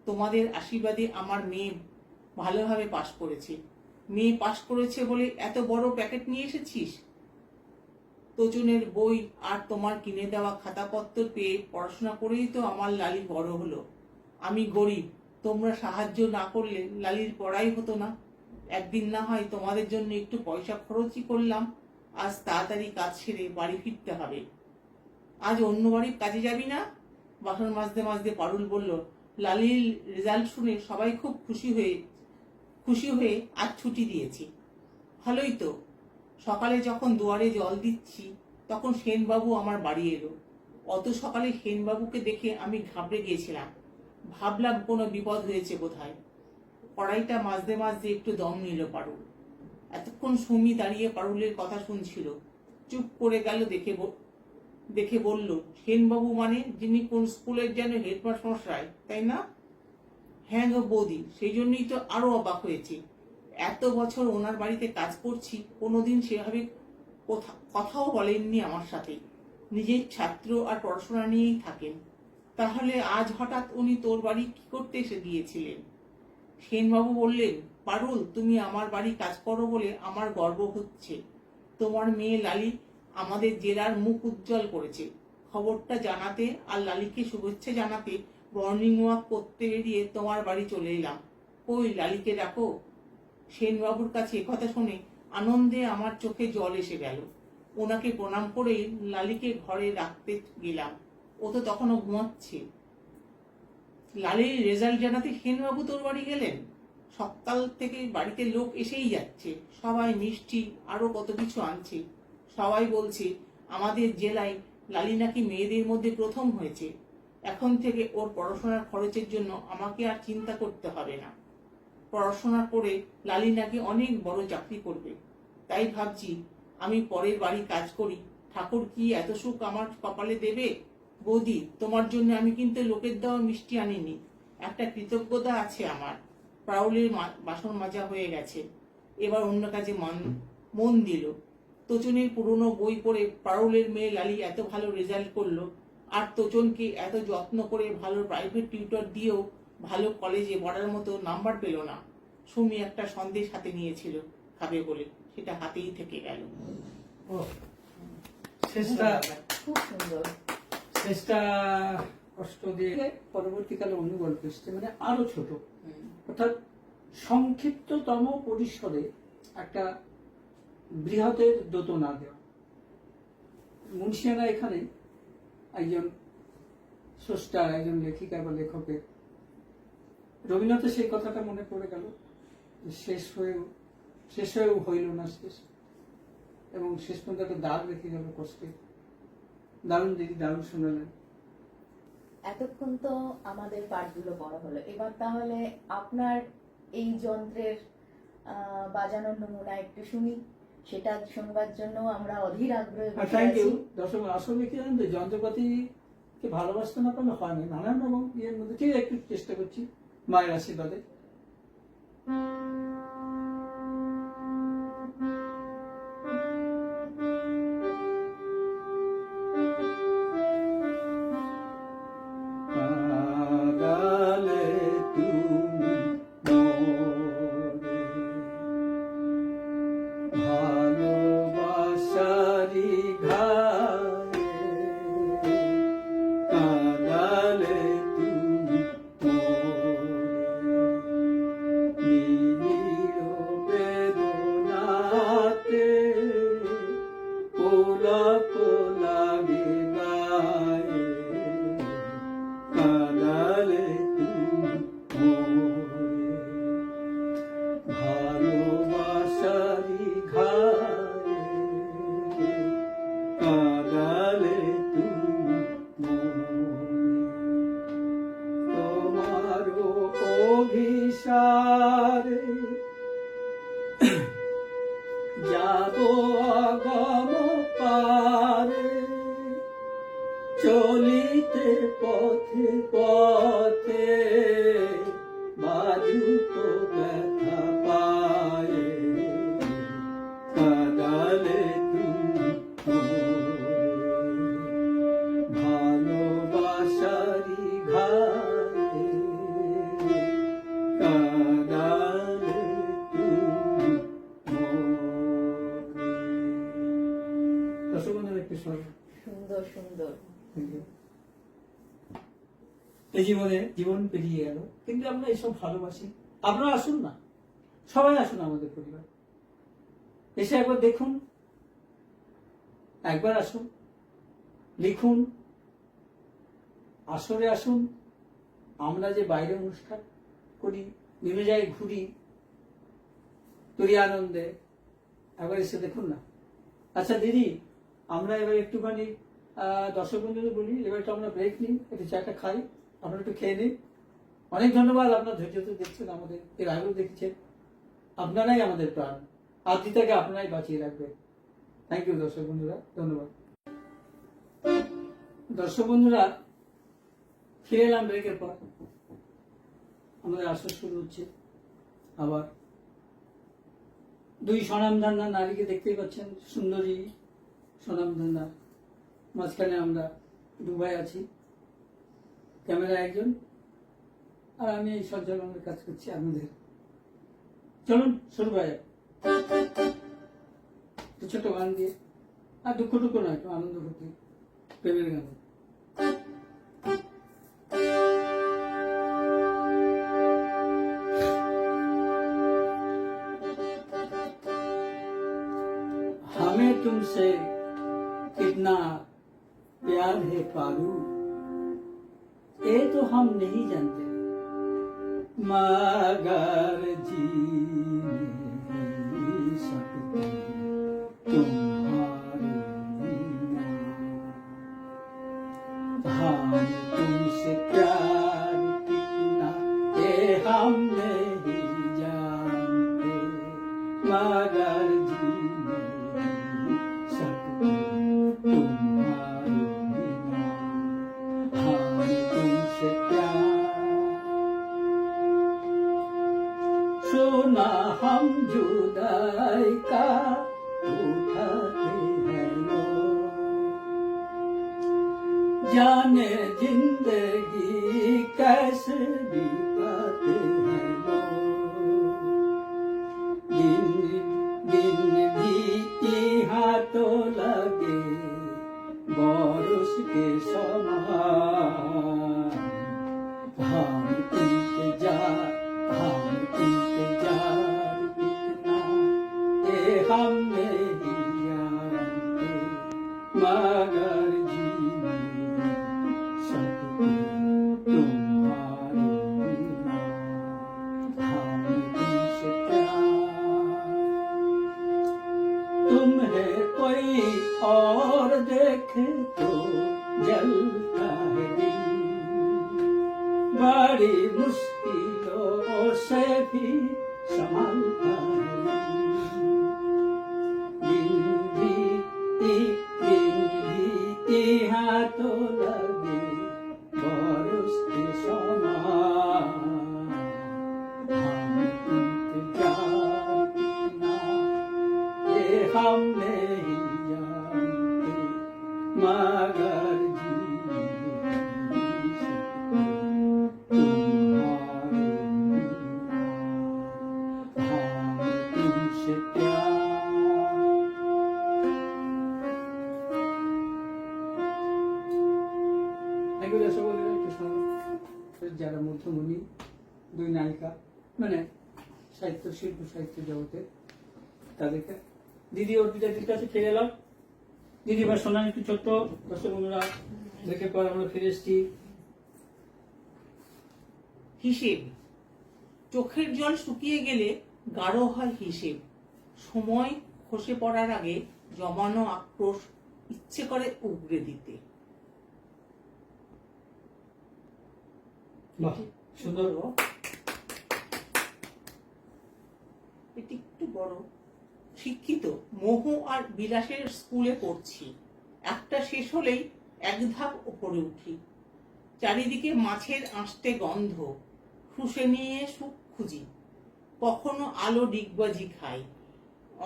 তোমাদের আশীর্বাদে আমার মেয়ে ভালোভাবে পাশ করেছে। মেয়ে পাশ করেছে বলে এত বড় প্যাকেট নিয়ে এসেছিস? তোচনের বই আর তোমার কিনে দেওয়া খাতাপত্র পেয়ে পড়াশোনা করেই তো আমার লালি বড় হলো। আমি গরিব, তোমরা সাহায্য না করলে লালির পড়াই হতো না। একদিন না হয় তোমাদের জন্য একটু পয়সা খরচই করলাম। আজ তাড়াতাড়ি কাজ সেরে বাড়ি ফিরতে হবে। আজ অন্য বাড়ির কাজে যাবি না? বাসন মাজতে মাজতে পারুল বলল। লালির রেজাল্ট শুনে সবাই খুব খুশি হয়ে আজ ছুটি দিয়েছি। ভালোই তো। সকালে যখন দুয়ারে জল দিচ্ছি তখন সেনবাবু আমার বাড়ি এলো। অত সকালে সেনবাবুকে দেখে আমি ঘাবড়ে গিয়েছিলাম। ভাবলাম কোনো বিপদ হয়েছে বোধহয়। কড়াইটা মাজতে মাজতে একটু দম নিল পারুল। এতক্ষণ সুমি দাঁড়িয়ে পারুলের কথা শুনছিল। চুপ করে গেল, দেখে বলল, সেনবাবু মানে যিনি কোন স্কুলের যেন হেডমাস্টার, তাই না? হ্যাঁ গো বৌদি, সেই জন্যই তো আরো অবাক হয়েছে। এত বছর ওনার বাড়িতে কাজ করছি, কোনোদিন সেভাবে কথাও বলেননি আমার সাথে। নিজের ছাত্র আর পড়াশোনা নিয়েই থাকেন। তাহলে আজ হঠাৎ উনি তোর বাড়ি কি করতে এসে গিয়েছিলেন? সেনবাবু বললেন, পারুল, তুমি আমার বাড়ি কাজ করো বলে আমার গর্ব হচ্ছে। তোমার মেয়ে লালি আমাদের জেলার মুখ উজ্জ্বল করেছে। খবরটা জানাতে আর লালিকে শুভেচ্ছা জানাতে মর্নিং ওয়াক করতে বেরিয়ে তোমার বাড়ি চলে এলাম। কই লালিকে ডাকো। সেনবাবুর কাছে একথা শুনে আনন্দে আমার চোখে জল এসে গেল। ওনাকে প্রণাম করেই লালিকে ঘরে রাখতে গেলাম। ও তো তখনও ঘুমাচ্ছে। লালির রেজাল্ট জানাতে সেনবাবু তোর বাড়ি গেলেন? সকাল থেকে বাড়িতে লোক এসেই যাচ্ছে, সবাই মিষ্টি আরো কত কিছু আনছে। সবাই বলছে আমাদের জেলায় লালি নাকি মেয়েদের মধ্যে প্রথম হয়েছে। এখন থেকে ওর পড়াশোনার খরচের জন্য আমাকে আর চিন্তা করতে হবে না। পড়াশোনা করে লালি নাকি অনেক বড় চাকরি করবে। তাই ভাবছি আমি পরের বাড়ি কাজ করি, ঠাকুর কি এত সুখ আমার কপালে দেবে? বৌদি, তোমার জন্য আমি কিন্তু লোকের দেওয়া মিষ্টি আনিনি। একটা কৃতজ্ঞতা আছে আমার। পারুলের বাসন মাজা হয়ে গেছে, এবার অন্য কাজে মন দিল। তোচনের পুরনো বই পড়ে পারুলের মেয়ে লালি এত ভালো রেজাল্ট করলো, আর তোচনকে এত যত্ন করে ভালো প্রাইভেট টিউটর দিয়েও ভালো কলেজে পড়ার মতো নাম্বার পেল না। সুমি একটা সন্দেশ হাতে নিয়েছিল খাবে বলে, সেটা হাতেই থেকে গেল। শেষটা খুব সুন্দর। শেষটা কষ্ট দিয়ে পরবর্তীকালে অন্য গল্প এসছে, মানে আরো ছোট, অর্থাৎ সংক্ষিপ্ততম পরিসরে একটা বৃহতের দোতনা দেওয়া। মুন্সিয়ানা এখানে একজন স্রষ্টা, একজন লেখিকা বা লেখকের, রবীন্দ্রনাথের সেই কথাটা মনে পড়ে গেল, শেষ হয়েও হইল না শেষ, এবং শেষ পর্যন্ত একটা দাগ রেখে গেল কষ্টে। দারুণ দিদি, দারুণ শোনালেন। এতক্ষণ তো আমাদের পাঠগুলো পড়া হলো, এবার তাহলে আপনার এই যন্ত্রের বাজানোর নমুনা একটু শুনি। সেটা শুনবার জন্য আমরা অধীর আগ্রহে বসে থ্যাংক ইউ। আছি। দর্শক, আসলে কি জানেন তো, যন্ত্রপাতিকে ভালোবাসতে না পারলে হয় না। নানান রকম ইয়ের মধ্যে ঠিক একটু চেষ্টা করছি মায়ের আশীর্বাদে। চলিতে পথে পথে বাজুক ব্যথা পায়ে, কাদালে তুমি ভালোবাসারি ঘায়ে, কাদালে তুমি। দর্শক বন্ধুরা, একটু সুন্দর সুন্দর। এই জীবন পেরিয়ে গেল, কিন্তু আমরা এসব ভালোবাসি। আপনারা আসুন না, সবাই আসুন আমাদের পরিবার, এসে একবার দেখুন একবার আসুন, লিখুন, আসরে আসুন। আমরা যে বাইরে অনুষ্ঠান করি, নেমে যাই, ঘুরি, করি আনন্দে, একবার এসে দেখুন না। আচ্ছা দিদি, আমরা এবার একটুখানি দর্শক বন্ধুদের বলি, এবার একটু আমরা ব্রেক নিই, একটু চাটা খাই, আপনারা একটু খেয়ে নিন। অনেক ধন্যবাদ, আপনার ধৈর্য তো দেখছেন, আমাদের এর আগেও দেখছেন। আপনারাই আমাদের প্রাণ, আদ্রিতাকে আপনারাই বাঁচিয়ে রাখবেন। থ্যাংক ইউ দর্শক বন্ধুরা, ধন্যবাদ। দর্শক বন্ধুরা, ফিরে এলাম ব্রেকের পর। আমাদের আসর শুরু হচ্ছে আবার। দুই স্বনামধন্য নারীকে দেখতেই পাচ্ছেন, সুন্দরী স্বনামধন্য। মাঝখানে আমরা দুবাই আছি, ক্যামেরা একজন, আর আমি এই সজ্জাগণের কাজ করছি আপনাদের। চলুন শুরু করা যাক একটু ছোট গান দিয়ে, আর দুঃখটুকু নয়, একটু আনন্দ করতে, প্রেমের গান। हमें तुमसे कितना प्यार है पारू, ये तो हम नहीं जानते, मगर जी नहीं सकते तुम्हारे बिना। हम तुमसे प्यार कितना ये हम नहीं जानते, मगर जी नहीं सकते तुम्हारे बिना। हम तुमसे प्यार, सुना हम जुदाई का उठाते हैं लोग, जाने जिंदगी कैसे बिताते हैं लोग। दिन दिन भी यहाँ तो लगे बारिश के समान, हम इंतजार कितना ये हम नहीं जानते, मगर जी नहीं सकते तुम्हारे बिना। हम तुमसे प्यार, तुम्हें कोई और देखे तो जलता है दिल, बड़ी मुश्किलों से भी संभालता है दिल। दिन भी यहाँ तो लगे बारिश के समान, हम इंतजार कितना ये हम नहीं जानते, मगर जी नहीं सकते तुम्हारे बिना। हम तुमसे प्यार, যারা মধ্যমণি, দুই নায়িকা, মানে সাহিত্য শিল্প সাহিত্য জগতে, তাদেরকে দিদি অর্পিতাদির কাছে ফিরে এলাম। দিদি এবার শোনান একটু ছোট্ট, দর্শক বন্ধুরা দেখে পর আমরা ফিরে এসেছি। হিসেব, চোখের জল শুকিয়ে গেলে গাঢ় হয় হিসেব। সময় খসে পড়ার আগে জমানো আক্রোশ ইচ্ছে করে উগরে দিতে। বাহ, সুন্দর। এটি একটু বড়। শিক্ষিত, মোহ আর বিলাসের স্কুলে পড়ছি, একটা শেষ হলেই এক ধাপ ওপরে উঠি। চারিদিকে মাছের আঁশটে গন্ধ, শুষে নিয়ে সুখ খুঁজি। কখনো আলো ডিগবাজি খাই,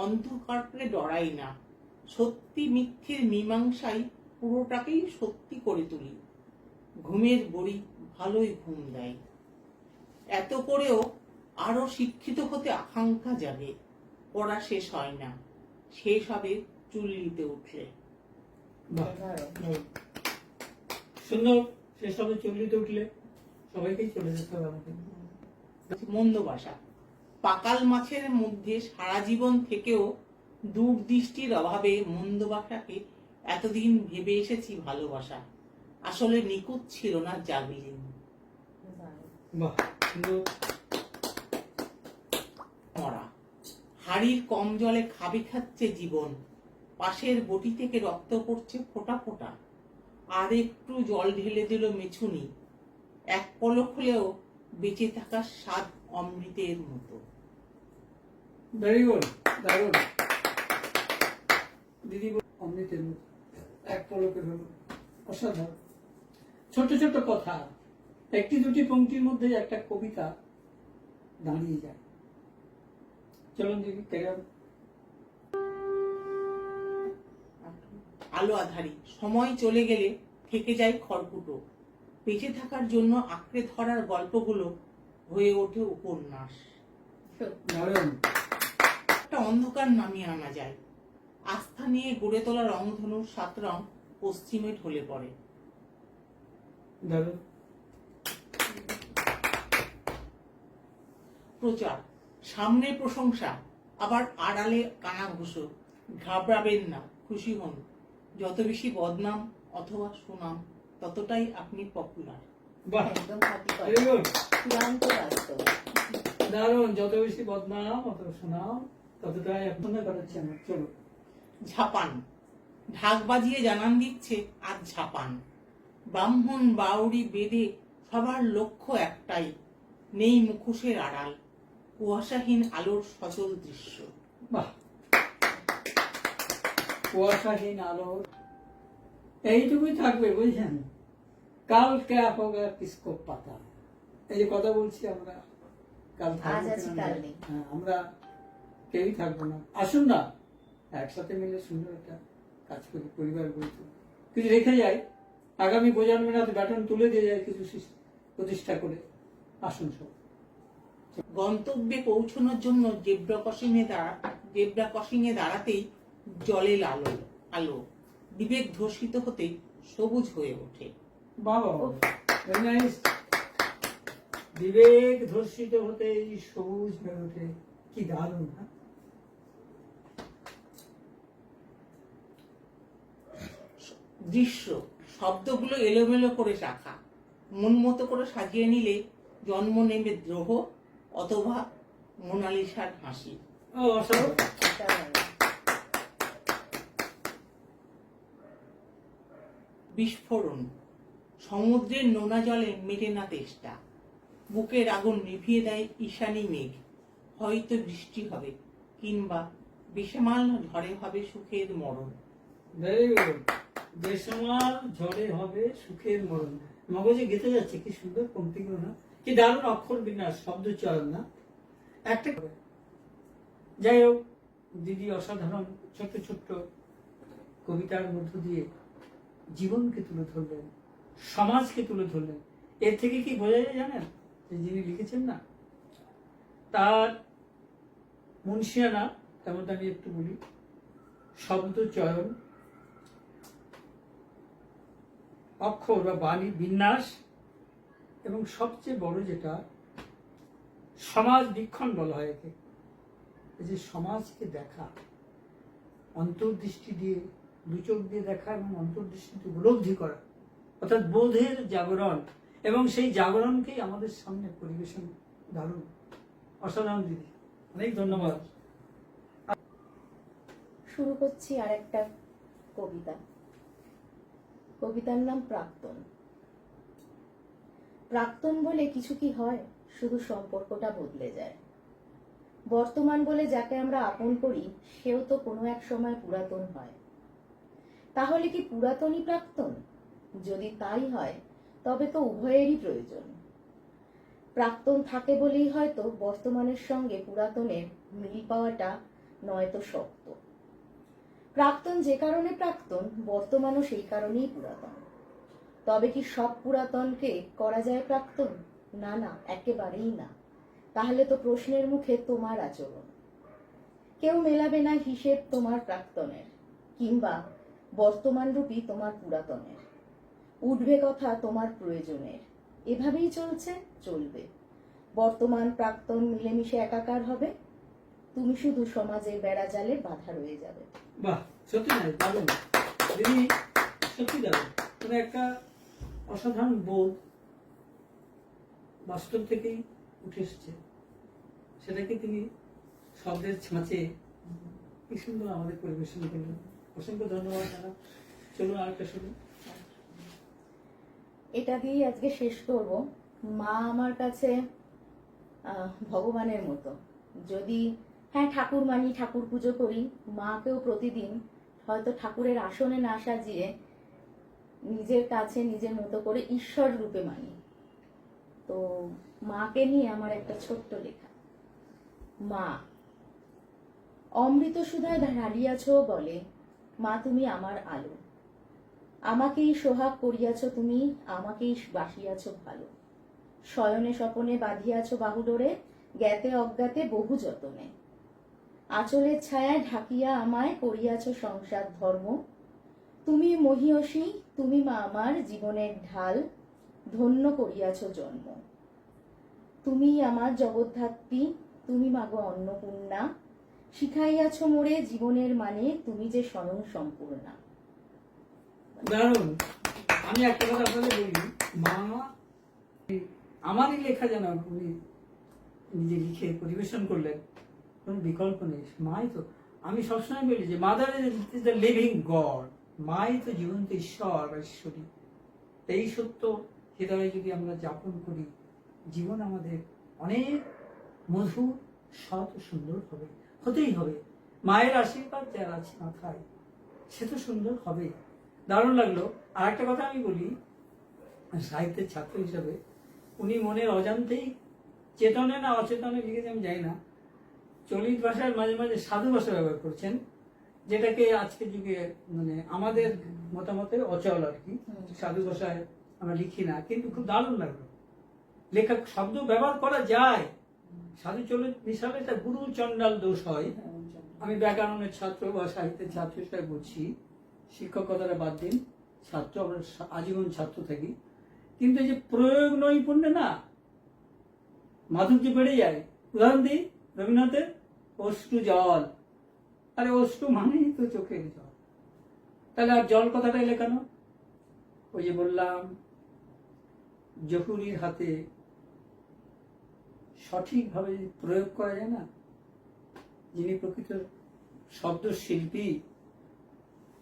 অন্ধকারকে ডরাই না। সত্যি মিথ্যের মীমাংসায় পুরোটাকেই সত্যি করে তুলি। ঘুমের বড়ি ভালোই ঘুম দেয়। এত করেও আরো শিক্ষিত হতে আকাঙ্ক্ষা জাগে। পড়া শেষ হয় না, শেষ হবে চুল্লিতে উঠলে। সুন্দর, শেষ হবে চুল্লিতে উঠলে। সবাইকেই চলে যেতে হবে আমাকে। মন্দ বাসা, পাকাল মাছের মধ্যে সারা জীবন থেকেও দূরদৃষ্টির অভাবে মন্দ বাসাকে এতদিন ভেবে এসেছি ভালোবাসা আসলে নিখুঁত ছিল না জাগলিন। বাহ, সুন্দর। মরা হাড়ির কম জলে খাবে খাচ্ছে জীবন, পাশের বটি থেকে রক্ত পড়ছে ফোঁটা ফোঁটা, আর একটু জল ঢেলে দিল মেছুনি, এক পলক হলেও বেঁচে থাকার স্বাদ অমৃতের মতো। ভেরি গুড, দারুণ। দিদি অমৃতের মতো, এক পলকের হলো, অসাধারণ। ছোট ছোট কথা, একটি দুটি পংক্তির মধ্যে একটা কবিতা দাঁড়িয়ে যায়। চলুন দিদি, কেরাম। আলো আধারি সময় চলে গেলে থেকে যায় খড়কুটো, বেঁচে থাকার জন্য আঁকড়ে ধরার গল্পগুলো হয়ে ওঠে উপন্যাস। দারুণ। একটা অন্ধকার নামিয়ে আনা যায়, আস্থা নিয়ে গড়ে তোলা রংধনুর 7 রং পশ্চিমে ঢলে পড়ে। দারুণ। প্রচার সামনে প্রশংসা, আবার আড়ালে কানাঘুষো, ঘাবড়াবেন না, খুশি হন, যত বেশি বদনাম অথবা সুনাম ততটাই আপনি পপুলার। বাহ, একদম খাঁটি কথা। ভেরি গুড, চূড়ান্ত বাস্তব। দারুণ। যত বেশি বদনাম অত সুনাম ততটাই আপনার কাটাচ্ছি আমার। চলো। ঝাপান ঢাক বাজিয়ে জানান দিচ্ছে আজ ঝাপান, ব্রাহ্মণ বাউরি বেদে সবার লক্ষ্য একটাই, নেই মুখোশের আড়াল, কুয়াশাহীন আলোর সচল দৃশ্য। বাহ, কুয়াশাহীন আলো এইটুকুই থাকবে, বুঝছেন? কাল ক্যা হোগা কিসকো পাতা। এই যে কথা বলছি আমরা, কাল থাকবো আজ আছি, কিনা কাল না। নেই। হ্যাঁ, আমরা কেউই থাকবো না। আসুন না একসাথে মিলে সুন্দর একটা কাজ করি, পরিবার গড়ে তুলি, কিছু রেখে যাই, আগামী প্রজন্মের হাতে ব্যাটন তুলে দিয়ে যায় কিছু প্রতিষ্ঠা করে। আসুন সব। গন্তব্যে পৌঁছানোর জন্য জেব্রা ক্রসিংয়ে দাঁড়াতেই জলে আলো আলো বিবেক ধর্ষিত হতে সবুজ হয়ে ওঠে। বাবা, ভেরি নাইস। বিবেক ধর্ষিত হতেই সবুজ হয়ে ওঠে, কি দারুণ। না? দৃশ্য শব্দগুলো এলোমেলো করে রাখা, মন মতো করে সাজিয়ে নিলে জন্ম নেবে দ্রোহ অথবা মোনালিসার হাসি। ও, অসাধারণ। বিস্ফোরণ সমুদ্রের নোনা জলে মেটে না তেষ্টা, বুকের আগুন নিভিয়ে দেয় ঈশানী মেঘ, হয়তো বৃষ্টি হবে কিংবা বেসামাল ঝড়ে হবে সুখের মরণ। Very good. বেসামাল ঝড়ে হবে সুখের মরণ, মগজে গেঁথে যাচ্ছে। কি সুন্দর পংক্তিগুলো, না? কি দারুণ অক্ষর বিন্যাস, শব্দ চয়ন, না? একটা যাই হোক, দিদি অসাধারণ ছোট্ট ছোট্ট কবিতার মধ্য দিয়ে জীবনকে তুলে ধরলেন, সমাজকে তুলে ধরলেন। এর থেকে কি বোঝা যায় জানেন? যে যিনি লিখেছেন না, তার মুন্সিয়ানা, তেমন আমি একটু বলি, শব্দ চয়ন, অক্ষর বা বাণী বিন্যাস, এবং সবচেয়ে বড় যেটা সমাজ বীক্ষণ বলা হয় একে, এই যে সমাজকে দেখা, অন্তর্দৃষ্টি দিয়ে, দু চোখ দিয়ে দেখা এবং অন্তর্দৃষ্টিতে উপলব্ধি করা, অর্থাৎ বোধের জাগরণ, এবং সেই জাগরণকেই আমাদের সামনে পরিবেশন। দারুণ, অসাধারণ দিদি, অনেক ধন্যবাদ। শুরু করছি আরেকটা কবিতা। কবিতার নাম প্রাক্তন। প্রাক্তন বলে কিছু কি হয়, শুধু সম্পর্কটা বদলে যায়। বর্তমান বলে যাকে আমরা আপন করি, সেও তো কোনো এক সময় পুরাতন হয়। তাহলে কি পুরাতনই প্রাক্তন? যদি তাই হয়, তবে তো উভয়েরই প্রয়োজন। প্রাক্তন থাকে বলেই হয়তো বর্তমানের সঙ্গে পুরাতনের মিল পাওয়াটা নয়তো শক্ত। প্রাক্তন যে কারণে প্রাক্তন, বর্তমানও সেই কারণেই পুরাতন। তবে কি সব পুরাতনকে করা যায় প্রাক্তন? না না, একেবারেই না। তাহলে তো প্রশ্নের মুখে তোমার আচরণ। কেউ মেলাবে না হিসেব তোমার প্রাক্তনের, কিংবা বর্তমান রূপী তোমার পুরাতনের। উঠবে কথা তোমার প্রয়োজনের। এভাবেই চলছে, চলবে। বর্তমান প্রাক্তন মিলেমিশে একাকার হবে। তুমি শুধু সমাজের বেড়াজালে বাধা রয়ে যাবে। বাহ, সত্যি নয়, দারুণ। দিদি সত্যি দাদা মানে একটা অসাধারণ বোধ বাস্তব থেকেই উঠে এসছে, সেটাকে তিনি শব্দের ছাঁচে কি সুন্দর আমাদের পরিবেশন করলেন। অসংখ্য ধন্যবাদ দাদা। চলুন আরেকটা শুনুন। এটা দিয়েই আজকে শেষ করব। মা আমার কাছে ভগবানের মতো। যদি হ্যাঁ ঠাকুর মানি, ঠাকুর পুজো করি, মাকেও প্রতিদিন হয়তো ঠাকুরের আসনে না সাজিয়ে নিজের কাছে নিজের মতো করে ঈশ্বর রূপে মানি। তো মাকে নিয়ে আমার একটা ছোট্ট লেখা। মা, অমৃত সুধায় ঢালিয়াছ বলে, মা তুমি আমার আলো। আমাকেই সোহাগ করিয়াছ তুমি, আমাকেই বাসিয়াছ ভালো। শয়নে স্বপনে বাঁধিয়াছ বাহুডোরে, জ্ঞাতে অজ্ঞাতে বহু যতনে। আঁচলের ছায়ায় ঢাকিয়া আমায় করিয়াছ সংসার ধর্ম। তুমি মহিয়সী, তুমি মা আমার জীবনের ঢাল, ধন্য করিয়াছ জন্ম। তুমি আমার জগদ্ধাত্রী, তুমি মাগো অন্নপূর্ণা। শিখাইয়াছ মোরে জীবনের মানে, তুমি যে স্বয়ং সম্পূর্ণা। দারুণ। আমি একটা কথা আপনাদের বলি, মা আমারই লেখা যেন উনি নিজে লিখে পরিবেশন করলেন, কোন বিকল্প নেই। মাই তো, আমি সবসময় বলি যে mother is the living God, my তো জীবন্ত ঈশ্বর বা ঈশ্বরী। এই সত্য হৃদয়ে যদি আমরা যাপন করি, জীবন আমাদের অনেক মধুর, সৎ ও সুন্দর হবে, হতেই হবে। মায়ের আশীর্বাদ যার আছে মাথায়, সে তো সুন্দর হবে। দারুণ লাগলো। আর একটা কথা আমি বলি, সাহিত্যের ছাত্র হিসাবে উনি মনের অজান্তেই, চেতনে না অচেতনে লিখেছে আমি জানি না, চলিত ভাষার মাঝে মাঝে সাধু ভাষা ব্যবহার করছেন, যেটাকে আজকের যুগে মানে আমাদের মতামতে অচল আর কি। সাধু ভাষায় আমরা লিখি না, কিন্তু খুব দারুণ লাগলো। লেখা শব্দ ব্যবহার করা যায়। সাধু চলিত হিসাবে এটা গুরু চণ্ডাল দোষ হয়। আমি ব্যাকরণের ছাত্র বা সাহিত্যের ছাত্র হিসাবে বলছি, শিক্ষকতাটা বাদ দিন, ছাত্র আমরা আজীবন ছাত্র থাকি, কিন্তু এই যে প্রয়োগ নৈপুণ্য না মাধুর্য বেড়ে যায়। উদাহরণ দিই রবীন্দ্রনাথের অশ্রু জল, আরে অশ্রু মানেই তো চোখের জল, তাহলে আর জল কথাটাই লেখানো। ওই যে বললাম জহুরির হাতে সঠিকভাবে প্রয়োগ করা যায় না, যিনি প্রকৃত শব্দ শিল্পী,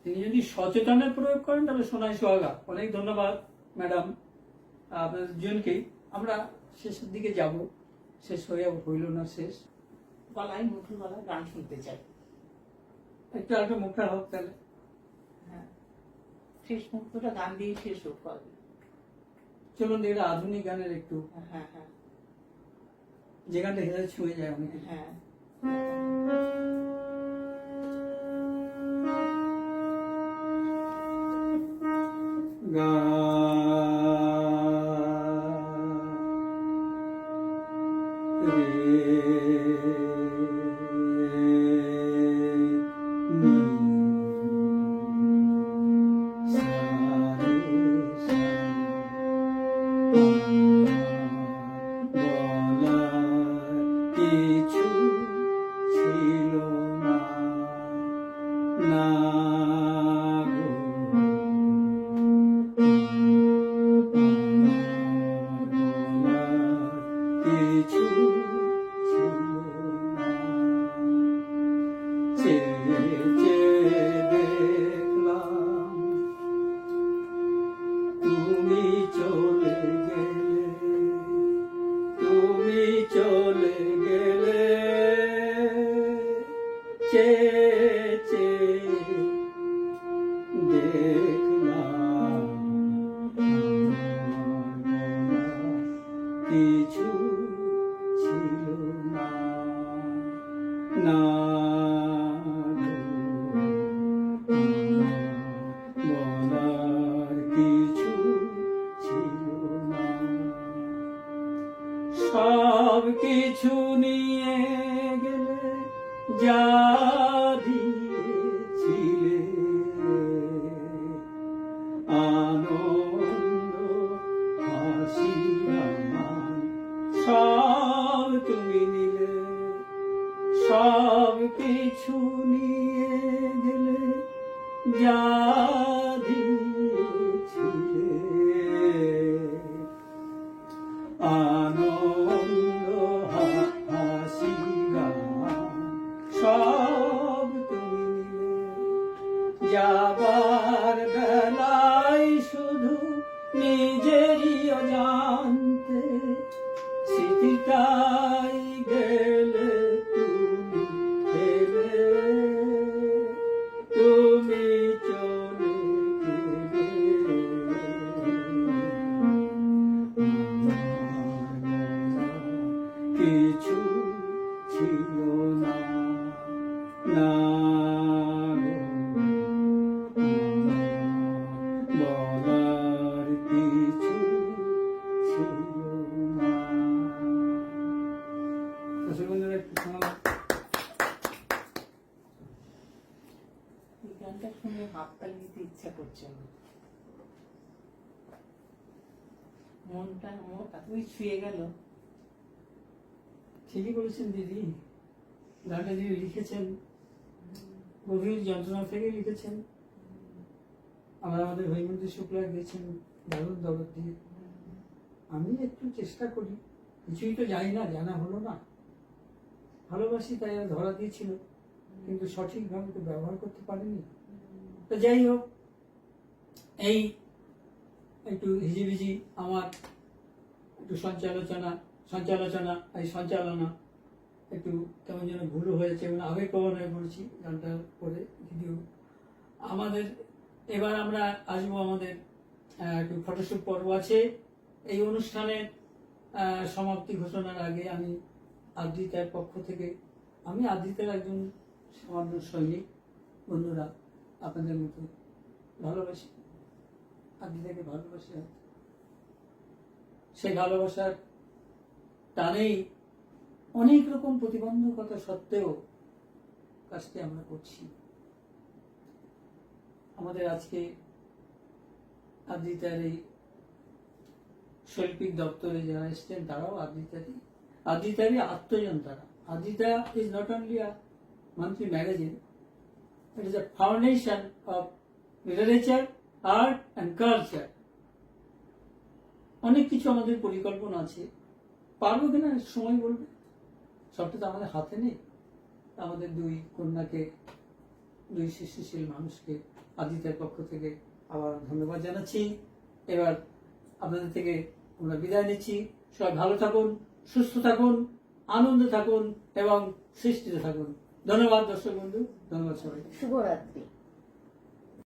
তিনি যদি সচেতনের প্রয়োগ করেন তাহলে সোনায় সোহাগা। অনেক ধন্যবাদ ম্যাডাম আপনাদের দুজনকেই। আমরা শেষের দিকে যাব, শেষ হয়ে হইল না শেষ। গলায় মুখে গলায় গান শুনতে চাই। একটু আরেকটা মুখটা হোক তাহলে। হ্যাঁ, শেষ মুহূর্তটা গান দিয়ে শেষ হোক। চলুন এটা আধুনিক গানের একটু, হ্যাঁ হ্যাঁ, যে গানটা হৃদয় ছুঁয়ে যায় অনেক। হ্যাঁ কিছু ছিল না কিছু ছিল না, দেখলাম তুমি চলে গেলে, তুমি চলে গেলে, দেখলাম কিছু ছিল না, না বলার কিছু ছিল না। সব কিছু নিয়ে গেলে যা দিয়েছিলে, আনন্দ হাসি আমার সব তুমি নিলে, সব কিছু নিয়ে গেলে যা নিজেরই অজান্তে স্মৃতিটাই গেলে তুমি ফেলে, তুমি চলে গেলে। কিছু ছিল না, না গো, বলার কিছু ছিল না। দর্শক বন্ধুরা, একটু শোনাও। এই গানটা শুনে হাততালি দিতে ইচ্ছা করছে না, মনটা এতই ছুঁয়ে গেল। ঠিকই বলেছেন দিদি, গানটা যিনি লিখেছেন গভীর যন্ত্রণা থেকে লিখেছেন। আমাদের হৈমন্তী শুক্লা গেছেন দারুণ দরদ দিয়ে। আমি একটু চেষ্টা করি, কিছুই তো জানি না, জানা হলো না। ভালোবাসি তাই আর ধরা দিয়েছিল, কিন্তু সঠিকভাবে তো ব্যবহার করতে পারিনি। তো যাই হোক, এই একটু হিজিবিজি আমার একটু সঞ্চালনা একটু কেমন যেন ভুল হয়েছে এবং আবেগপ্রবণ হয়ে পড়েছি গানটা করে। যদিও আমাদের এবার আমরা আসবো, আমাদের একটু ফটোশুট পর্ব আছে। এই অনুষ্ঠানের সমাপ্তি ঘোষণার আগে আমি আদ্রিতার পক্ষ থেকে, আমি আদ্রিতার একজন সামান্য সৈনিক, বন্ধুরা আপনাদের মতো ভালোবাসি, আদ্রিতাকে ভালোবাসি। সেই ভালোবাসার টানেই অনেক রকম প্রতিবন্ধকতা সত্ত্বেও কাজটি আমরা করছি। আমাদের আজকে আদ্রিতার এই শৈল্পিক দপ্তরে যারা এসছেন তারাও আদ্রিতারই আত্মজন। তারা Adrita is not only a monthly magazine, it is a foundation of literature, art and culture. অনেক কিছু আমাদের পরিকল্পনা আছে, পারবো কিনা সময় বলবে, সবটা তো আমাদের হাতে নেই। আমাদের দুই কন্যাকে, দুই সৃষ্টিশীল মানুষকে আদিত্যের পক্ষ থেকে আবার ধন্যবাদ জানাচ্ছি। এবার আপনাদের থেকে আমরা বিদায় নিচ্ছি। সবাই ভালো থাকুন, সুস্থ থাকুন, আনন্দে থাকুন এবং সৃষ্টিতে থাকুন। ধন্যবাদ দর্শক বন্ধু, ধন্যবাদ সবাই। শুভরাত্রি।